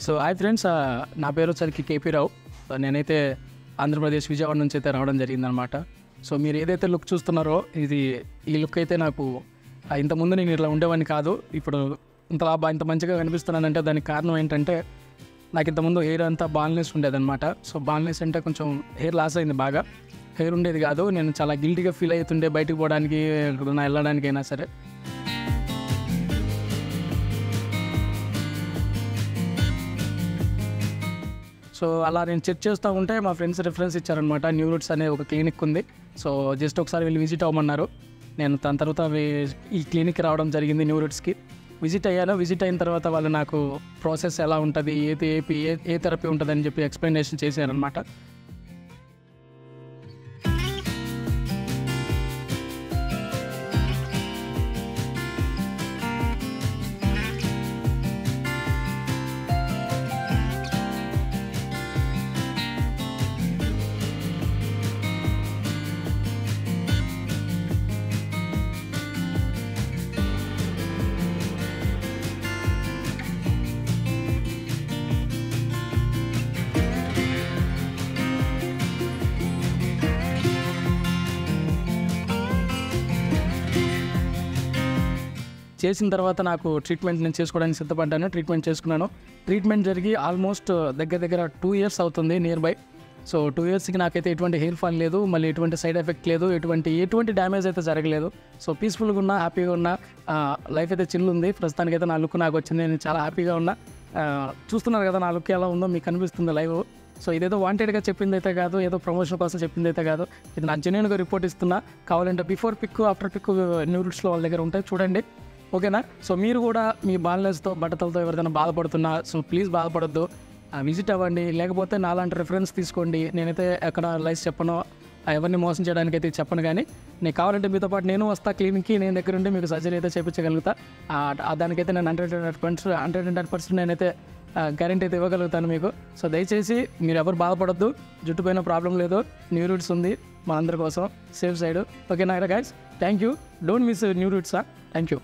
So hi friends, నా పేరు వచ్చరికి కేపీ రావు. నేనైతే ఆంధ్రప్రదేశ్ విజయవాడ నుంచి అయితే రావడం జరిగిందనమాట. సో మీరు ఏదైతే లుక్ చూస్తున్నారో ఈ లుక్ అయితే నాకు ఇంతకుముందు నేను ఇట్లా ఉండేవాడిని కాదు. ఇప్పుడు ఇంత మంచిగా కనిపిస్తున్నానంటే దానికి కారణం ఏంటంటే నాకు ఇంతకుముందు హెయిర్ అంతా బాల్నెస్ ఉండేదన్నమాట. సో బాల్నెస్ అంటే కొంచెం హెయిర్ లాస్ అయింది, బాగా హెయిర్ ఉండేది కాదు. నేను చాలా గిల్టీగా ఫీల్ అవుతుండే బయటకు పోవడానికి, ఎక్కడన్నా వెళ్ళడానికైనా సరే. సో అలా నేను చెక్ చేస్తూ ఉంటే మా ఫ్రెండ్స్ రిఫరెన్స్ ఇచ్చారనమాట. న్యూ రూట్స్ అనే ఒక క్లినిక్ ఉంది. సో జస్ట్ ఒకసారి వెళ్ళి విజిట్ అవ్వమన్నారు. నేను దాని తర్వాత ఈ క్లినిక్కి రావడం జరిగింది, న్యూ రూట్స్కి. విజిట్ అయ్యాను. విజిట్ అయిన తర్వాత వాళ్ళు నాకు ప్రాసెస్ ఎలా ఉంటుంది, ఏ థెరపీ ఉంటుంది అని చెప్పి ఎక్స్ప్లెనేషన్ చేశారనమాట. చేసిన తర్వాత నాకు ట్రీట్మెంట్ నేను చేసుకోవడానికి సిద్ధపడ్డాను. ట్రీట్మెంట్ చేసుకున్నాను. ట్రీట్మెంట్ జరిగి ఆల్మోస్ట్ దగ్గర 2 years అవుతుంది, నియర్ బై. సో 2 yearsకి నాకైతే ఎటువంటి హెయిర్ ఫాల్ లేదు, మళ్ళీ ఎటువంటి సైడ్ ఎఫెక్ట్ లేదు, ఎటువంటి డ్యామేజ్ అయితే జరగలేదు. సో పీస్ఫుల్గా ఉన్నా, హ్యాపీగా ఉన్నా. లైఫ్ అయితే చిల్ ఉంది. ప్రస్తుతానికైతే నా లుక్ నాకు వచ్చింది, నేను చాలా హ్యాపీగా ఉన్నా. చూస్తున్నారు కదా నా లుక్ ఎలా ఉందో, మీకు కనిపిస్తుంది లైవ్. సో ఇదేదో వాంటెడ్గా చెప్పింది అయితే కాదు, ఏదో ప్రమోషన్ కోసం చెప్పింది అయితే కాదు. ఇది నా జెన్యూన్గా రిపోర్ట్ ఇస్తున్నా. కావాలంటే before pick after pick new రూట్స్లో వాళ్ళ దగ్గర ఉంటాయి, చూడండి. ఓకేనా? సో మీరు కూడా మీ బాల్నెస్తో బట్టతలతో ఎవరిదైనా బాధపడుతున్నా, సో ప్లీజ్ బాధపడొద్దు, విజిట్ అవ్వండి. లేకపోతే నాలాంటి రిఫరెన్స్ తీసుకోండి. నేనైతే ఎక్కడ లైఫ్ చెప్పను, ఎవరిని మోసం చేయడానికి అయితే చెప్పను. కానీ నేను కావాలంటే మీతో పాటు నేను వస్తా క్లినిక్కి, నేను దగ్గర ఉండి మీకు సర్జరీ అయితే చేయించగలుగుతా. దానికైతే నేను 100% నేనైతే గ్యారెంటీ అయితే ఇవ్వగలుగుతాను మీకు. సో దయచేసి మీరు ఎవరు బాధపడొద్దు, జుట్టుపైన ప్రాబ్లం లేదు, న్యూ రూట్స్ ఉంది మనందరి కోసం, సేఫ్ సైడ్. ఓకేనా guys? Thank you. Don't miss new roots. Thank you.